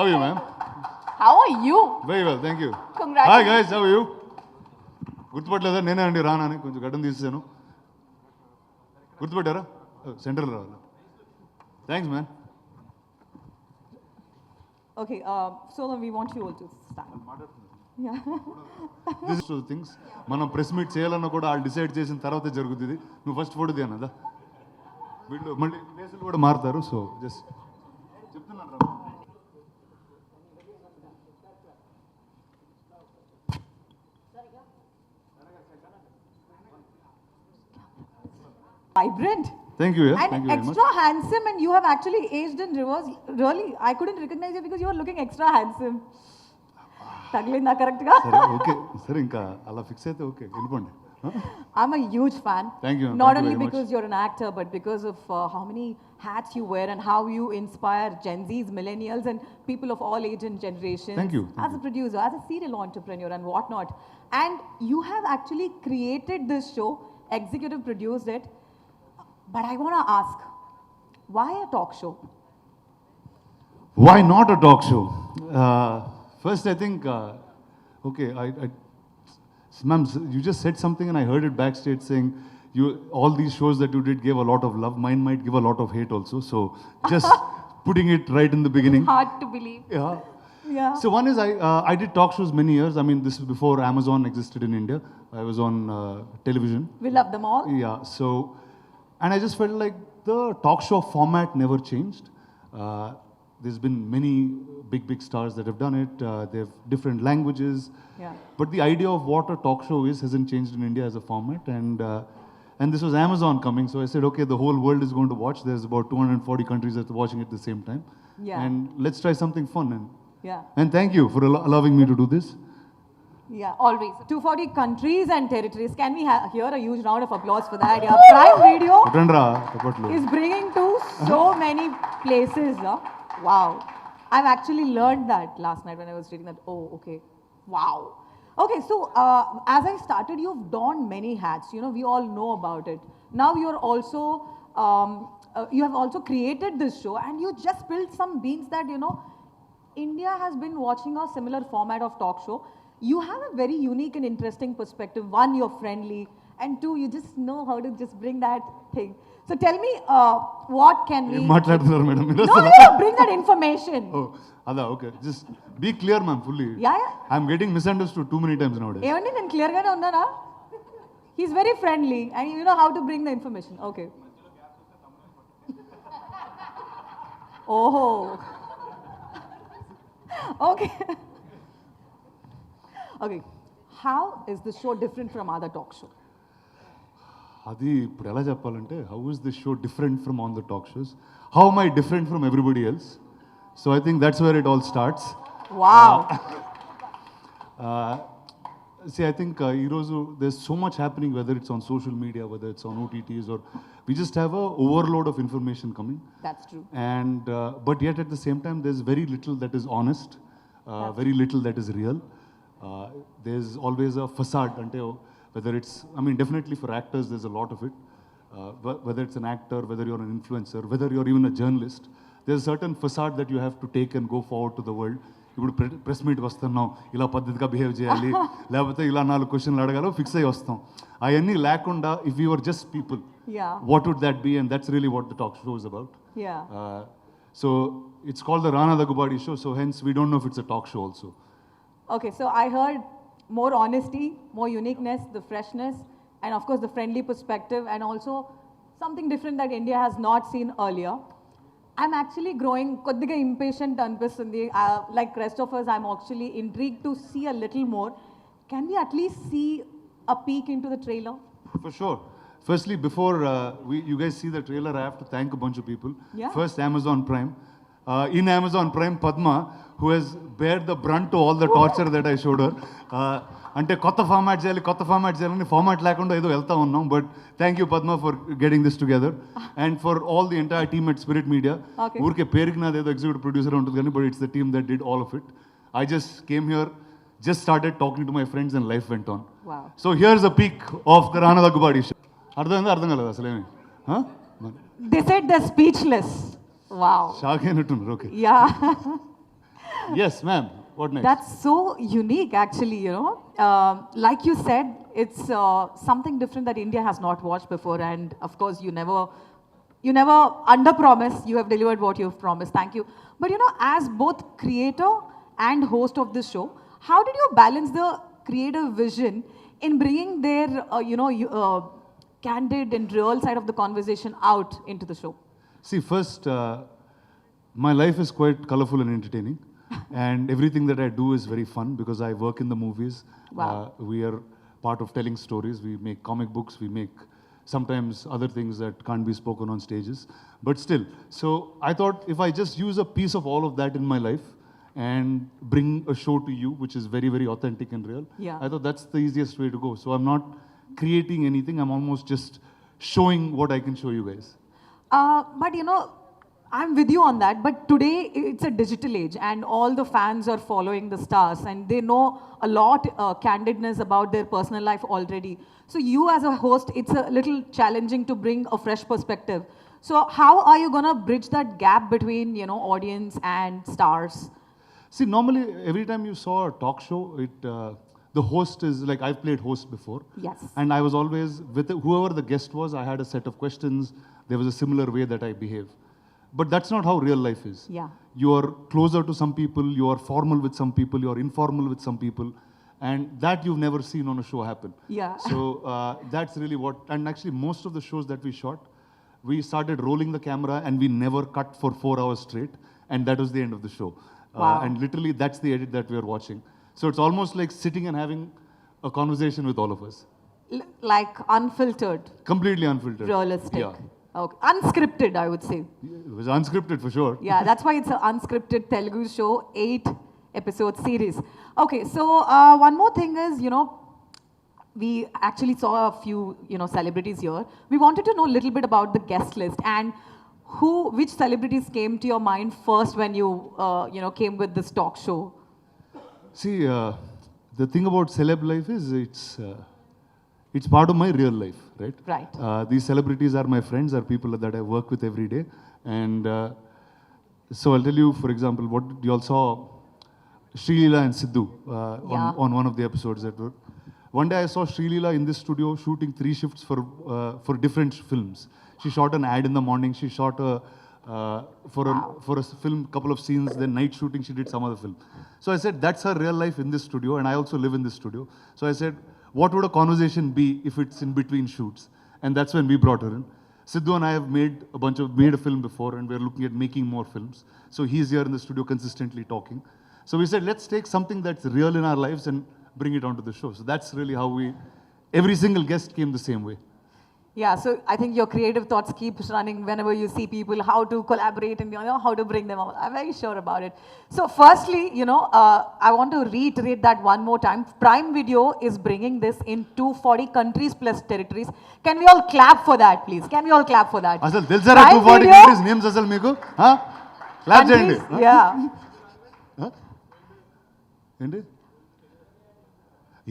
are you, ma'am? How are you? Very well, thank you. Congratulations. Hi guys, how are you? గుర్తుపట్టలేదా? నేనే అండి రానా అని కొంచెం గడ్డం తీసేసాను. గుర్తుపట్టారా? సెంటర్లో రావాలి. Thanks man. Okay, so then we want you all to stand. Yeah. This is things మనం press meet చేయాలన్నా కూడా వాళ్ళు డిసైడ్ చేసిన తర్వాతే జరుగుతుంది. నువ్వు ఫస్ట్ ఫోటో తీయనదా? వీళ్ళు మళ్ళీ ప్లేసులు కూడా మారుతారు. సో జస్ట్ చెప్తున్నాను రా. Vibrant. Thank you, yeah. And Thank you very extra much. handsome, and you have actually aged in reverse. Really, I couldn't recognize you because you were looking extra handsome. Taglinda correct ga? సరే okay సరే ఇంకా అలా fix అయితే okay వెళ్ళిపోండి. I'm a huge fan. Thank you. Not Thank you only very because much. you're an actor, but because of how many hats you wear and how you inspire Gen Zs, millennials, and people of all age and generations. Thank you. As a producer, as a serial entrepreneur, and whatnot. And you have actually created this show, executive produced it. But I want to ask, why a talk show? Why not a talk show? First, I think, okay, ma'am, you just said something and I heard it backstage saying, all these shows that you did gave a lot of love. Mine might give a lot of hate also. So just putting it right in the beginning. Hard to believe. Yeah. Yeah. So one is I did talk shows many years. I mean, this is before Amazon existed in India. I was on television. We love them all. Yeah. So, and I just felt like the talk show format never changed. There's been many big stars that have done it. They have different languages. Yeah. But the idea of what a talk show is hasn't changed in India as a format. And this was Amazon coming. So I said, okay, the whole world is going to watch. There's about 240 countries that are watching at the same time. Yeah. And let's try something fun. Yeah. And thank you for allowing me to do this. Yeah, always. 240 countries and territories. Can we hear a huge round of applause for that? Yeah, Prime Video is bringing to so many places. Wow. I've actually learned that last night when I was reading that. Oh, okay. Wow. Okay, so as I started, you've donned many hats. You know, we all know about it. Now you're also, you have also created this show and you just spilled some beans that, you know, India has been watching a similar format of talk show. You have a very unique and interesting perspective. One, you're friendly, and two, you just know how to just bring that thing. So tell me, what can we... No, bring that information. Oh, Ada, okay. Just be clear, ma'am, fully. Yeah. I'm getting misunderstood too many times nowadays. Even I'm clear gaane unnana. He's very friendly, and you know how to bring the information. Okay. Oh. Okay. Okay, how is this show different from other talk show? అది ఇప్పుడు ఎలా చెప్పాలంటే how is this show different from all the talk shows? How am I different from everybody else? So I think that's where it all starts. Wow. See, I think there's so much happening, whether it's on social media, whether it's on OTTs, or we just have a overload of information coming. That's true. And but yet at the same time, there's very little that is honest, very little that is real. There's always a facade, whether it's, I mean, definitely for actors, there's a lot of it. Whether it's an actor, whether you're an influencer, whether you're even a journalist, there's a certain facade that you have to take and go forward to the world. ఇప్పుడు press meet వస్తున్నాం, ఇలా పద్ధతిగా behave చేయాలి, లేకపోతే ఇలా 4 క్వశ్చన్లు అడగాలో fix అయ్యి వస్తాం. అవన్నీ లేకుండా if you are just people, what would that be? And that's really what the talk show is about. So it's called the Rana Daggubati show, so hence we don't know if it's a talk show also. Okay, so I heard more honesty, more uniqueness, the freshness, and of course the friendly perspective, and also something different that India has not seen earlier. I'm actually growing koddiga impatient anpistundi. Like rest of us, I'm actually intrigued to see a little more. Can we at least see a peek into the trailer? For sure. Firstly, before you guys see the trailer, I have to thank a bunch of people. Yeah. First, Amazon Prime. In Amazon Prime, Padma, who has bared the brunt to all the torture that I showed her. అంటే కొత్త format చేయాలని format లేకుండా ఏదో వెళ్తా ఉన్నాం. But thank you Padma for getting this together and for all the entire team at spirit media. ఊరికే పేరుకి నాది ఏదో ఎగ్జిక్యూటివ్ ప్రొడ్యూసర్ ఉంటుంది కానీ but it's the team that did all of it. I just came here, just started talking to my friends and life went on. Wow. So here's a peek of the Rana Daggubati show. అర్థం కాలేదు అసలేమి. They said they're speechless. Wow. Shock అయినట్టున్నారు. Okay. Yeah. Yes, ma'am. What next? That's so unique, actually, you know. Like you said, it's something different that India has not watched before. And of course, you never under-promise. You have delivered what you've promised. Thank you. But you know, as both creator and host of this show, how did you balance the creative vision in bringing their, candid and real side of the conversation out into the show? See, first, my life is quite colorful and entertaining. And everything that I do is very fun because I work in the movies. Wow. We are part of telling stories. We make comic books. We make sometimes other things that can't be spoken on stages. But still, so I thought if I just use a piece of all of that in my life and bring a show to you, which is very, very authentic and real, Yeah. I thought that's the easiest way to go. So I'm not creating anything. I'm almost just showing what I can show you guys. But you know, I'm with you on that. But today it's a digital age, and all the fans are following the stars, and they know a lot candidness about their personal life already. So you, as a host, it's a little challenging to bring a fresh perspective. So how are you gonna bridge that gap between audience and stars? See, normally every time you saw a talk show, the host is like I've played host before. Yes. And I was always with whoever the guest was. I had a set of questions. There was a similar way that I behave. But that's not how real life is. Yeah. You are closer to some people, you are formal with some people, you are informal with some people, and that you've never seen on a show happen. Yeah. So that's really what, and actually most of the shows that we shot, we started rolling the camera and we never cut for 4 hours straight, and that was the end of the show. Wow. And literally that's the edit that we are watching. So it's almost like sitting and having a conversation with all of us. Like unfiltered, Completely unfiltered. realistic. Yeah. Okay. Unscripted, I would say. It was unscripted for sure. Yeah, that's why it's an unscripted Telugu show, 8-episode series. Okay, so one more thing is, we actually saw a few, celebrities here. We wanted to know a little bit about the guest list and which celebrities came to your mind first when you, came with this talk show. See, the thing about celeb life is it's part of my real life, right? Right. These celebrities are my friends, are people that I work with every day. And so I'll tell you, for example, what you all saw Srileela and Sidhu Yeah. on one of the episodes that were. One day I saw Srileela in this studio shooting 3 shifts for different films. She shot an ad in the morning, she shot for a film, couple of scenes, then night shooting, she did some other film. So I said, that's her real life in this studio, and I also live in this studio. So I said, what would a conversation be if it's in between shoots? And that's when we brought her in. Sidhu and I have made a film before, and we're looking at making more films. So he's here in the studio consistently talking. So we said, let's take something that's real in our lives and bring it onto the show. So that's really how every single guest came the same way. Yeah, so I think your creative thoughts keep running whenever you see people, how to collaborate and how to bring them out. I'm very sure about it. So firstly, I want to reiterate that one more time. Prime Video is bringing this in 240 countries plus territories. Can we all clap for that, please? Can we all clap for that? Asal telsara 240 countries names asal meeku? Clap cheyandi. Yeah. ఏంటి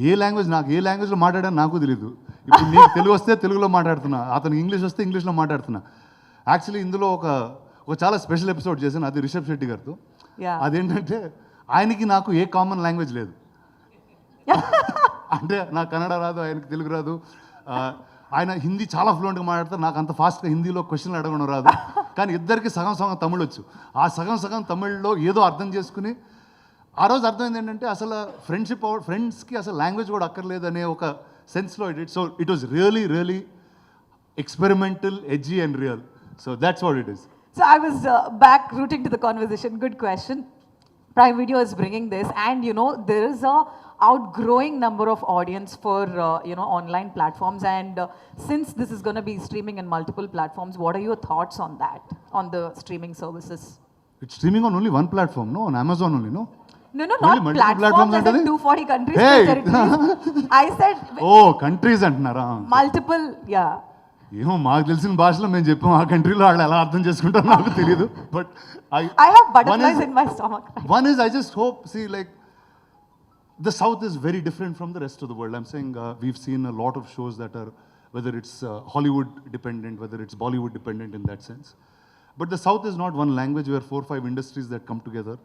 ఏ లాంగ్వేజ్లో మాట్లాడాను నాకు తెలీదు. ఇప్పుడు నీకు తెలుగు వస్తే తెలుగులో మాట్లాడుతున్నా, అతనికి ఇంగ్లీష్ వస్తే ఇంగ్లీష్లో మాట్లాడుతున్నా. యాక్చువల్లీ ఇందులో ఒక చాలా స్పెషల్ ఎపిసోడ్ చేశాను, అది రిషబ్ శెట్టి గారితో. అదేంటంటే ఆయనకి నాకు ఏ కామన్ లాంగ్వేజ్ లేదు. అంటే నాకు కన్నడ రాదు, ఆయనకి తెలుగు రాదు. ఆయన హిందీ చాలా ఫ్లూయెంట్గా మాట్లాడతారు, నాకు అంత ఫాస్ట్గా హిందీలో క్వశ్చన్లు అడగడం రాదు. కానీ ఇద్దరికి సగం సగం తమిళ్ వచ్చు. ఆ సగం సగం తమిళ్లో ఏదో అర్థం చేసుకుని ఆ రోజు అర్థమైంది ఏంటంటే అసలు ఫ్రెండ్స్కి అసలు లాంగ్వేజ్ కూడా అక్కర్లేదు అనే ఒక సెన్స్లో it. So it was really experimental, edgy and real. So that's what it is. So I was back rooting to the conversation. Good question. Prime Video is bringing this, and there is a outgrowing number of audience for online platforms, and since this is going to be streaming in multiple platforms, what are your thoughts on that, on the streaming services? It's streaming on only one platform, no? On Amazon only, no? No, Only not multiple platforms. I said platforms 240 countries Hey! plus territories. I said countries అంటున్నారా? multiple, yeah. ఏమో మాకు తెలిసిన భాషలో మేము చెప్పాం, ఆ కంట్రీలో వాళ్ళు ఎలా అర్థం చేసుకుంటారో నాకు తెలియదు. But I have butterflies in my stomach. One is I just hope, see, like, the South is very different from the rest of the world. I'm saying we've seen a lot of shows that are, whether it's Hollywood dependent, whether it's Bollywood dependent in that sense. But the South is not one language. We are 4 or 5 industries that come together.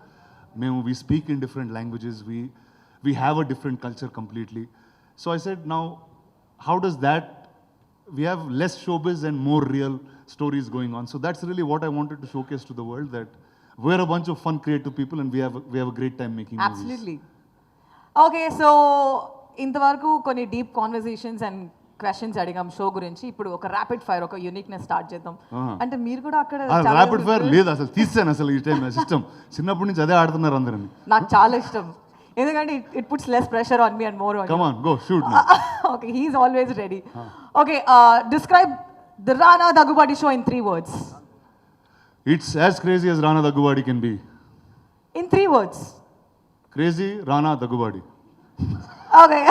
we speak in different languages, we have a different culture completely. So I said, now, how does that, we have less showbiz and more real stories going on. So that's really what I wanted to showcase to the world, that we're a bunch of fun, creative people, and we have a great time making movies. Absolutely. Okay, so ఇంతవరకు కొన్ని deep conversations and questions అడిగాం show గురించి. ఇప్పుడు ఒక rapid fire, ఒక uniqueness start చేద్దాం. అంటే మీరు కూడా అక్కడ ర్యాపిడ్ ఫైర్ లేదు అసలు, తీసాను అసలు ఈ టైం సిస్టమ్. చిన్నప్పటి నుంచి అదే ఆడుతున్నారు అందరూ. నాకు చాలా ఇష్టం, ఎందుకంటే it puts less pressure on me and more on you. Come on, go shoot. Okay, he is always ready. Okay, describe the Rana Daggubati show in 3 words. It's as crazy as Rana Daggubati can be. In 3 words. Crazy Rana Daggubati. Okay.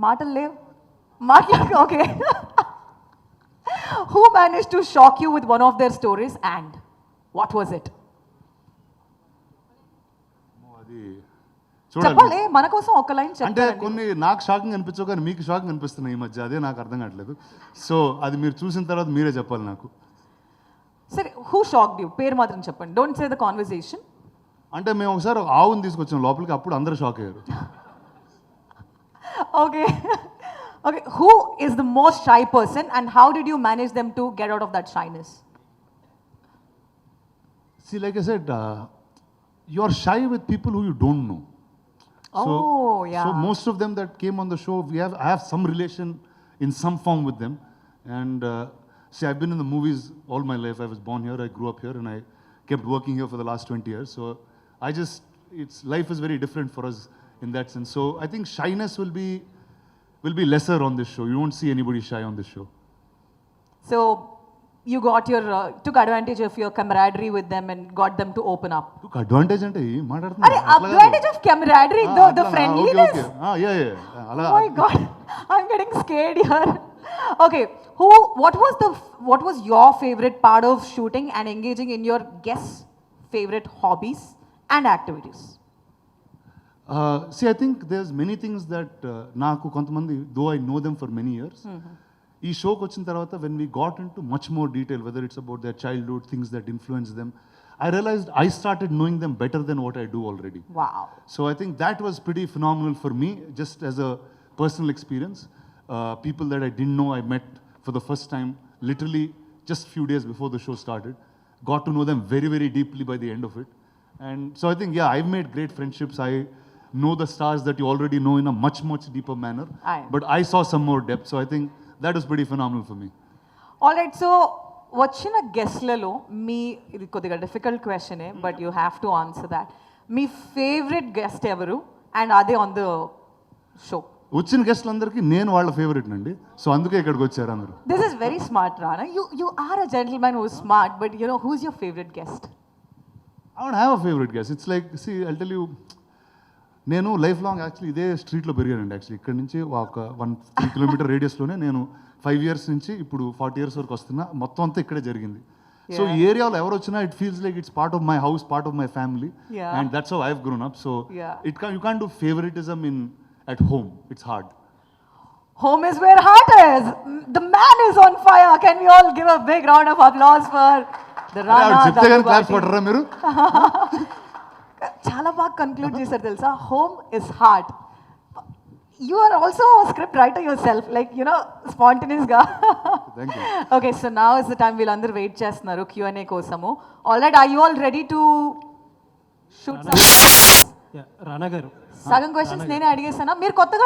మాటలు లేవు, మాట్లాడు. Okay. Who managed to shock you with one of their stories and what was it? చెప్పాలి, మన కోసం ఒక line అంటే చెప్పండి. కొన్ని నాకు షాకింగ్ అనిపించవు, కానీ మీకు షాకింగ్ అనిపిస్తున్నాయి ఈ మధ్య, అదే నాకు అర్థం కావట్లేదు. సో అది మీరు చూసిన తర్వాత మీరే చెప్పాలి నాకు. సరే, హూ షాక్డ్ యూ? పేరు మాత్రం చెప్పండి, డోంట్ సే ద కాన్వర్సేషన్. అంటే మేము ఒకసారి ఆవుని తీసుకొచ్చాం లోపలికి, అప్పుడు అందరూ షాక్ అయ్యారు. Okay. Okay, who is the most shy person and how did you manage them to get out of that shyness? See, like I said, you are shy with people who you don't know. So, so most of them that came on the show, I have some relation in some form with them. And see, I've been in the movies all my life. I was born here, I grew up here, and I kept working here for the last 20 years. So life is very different for us in that sense. So I think shyness will be lesser on this show. You won't see anybody shy on this show. So you took advantage of your camaraderie with them and got them to open up. Took advantage ante Are maatladunna? advantage of camaraderie, the friendliness. Okay. Yeah. Oh my God, I'm getting scared here. Okay, what was your favorite part of shooting and engaging in your guests' favorite hobbies and activities? See, I think there's many things that naaku kontamandi, though I know them for many years, ఈ షోకి వచ్చిన తర్వాత when we got into much more detail, whether it's about their childhood, things that influenced them, I realized I started knowing them better than what I do already. Wow. So I think that was pretty phenomenal for me, just as a personal experience. People that I didn't know, I met for the first time, literally just few days before the show started. Got to know them very, very deeply by the end of it. And so I think, yeah, I've made great friendships. I know the stars that you already know in a much, much deeper manner. But I saw some more depth. So I think that was pretty phenomenal for me. All right, so వచ్చిన గెస్ట్లలో ఇది కొద్దిగా difficult క్వశ్చనే, but you have to answer that. మీ favourite guest ఎవరు and అదే on the show? వచ్చిన గెస్ట్లందరికీ నేను వాళ్ళ ఫేవరెట్ అండి, సో అందుకే ఇక్కడికి వచ్చారు అందరూ. This is very smart, Rana. You are a gentleman who is smart, but you know who is your favourite guest? I don't have a favorite guest. It's like, see, I'll tell you, నేను life long actually ఇదే స్ట్రీట్లో పెరిగానండి. Actually ఇక్కడ నుంచి ఒక 1-3 kilometre రేడియస్లోనే నేను 5 years నుంచి ఇప్పుడు 40 years వరకు వస్తున్నా. మొత్తం అంతా ఇక్కడే జరిగింది. సో ఈ ఏరియాలో ఎవరు వచ్చినా it feels like it's part of my house, part of my family, and that's how I have grown up. So you can't do favouritism at home. It's hard. Home is where heart is. The man is on fire. Can we all give a big round of applause for the Rana Daggubati? మీరు చాలా బాగా conclude చేశారు తెలుసా. Home is heart. You are also script writer యువర్ సెల్ఫ్, like you know స్పాంటేనియస్గా. Okay, so now is the time. వీళ్ళందరూ wait చేస్తున్నారు Q&A కోసము. All right, are you all ready to shoot? Rana garu, సగం క్వశ్చన్స్ నేనే అడిగేసానా? మీరు కొత్తగా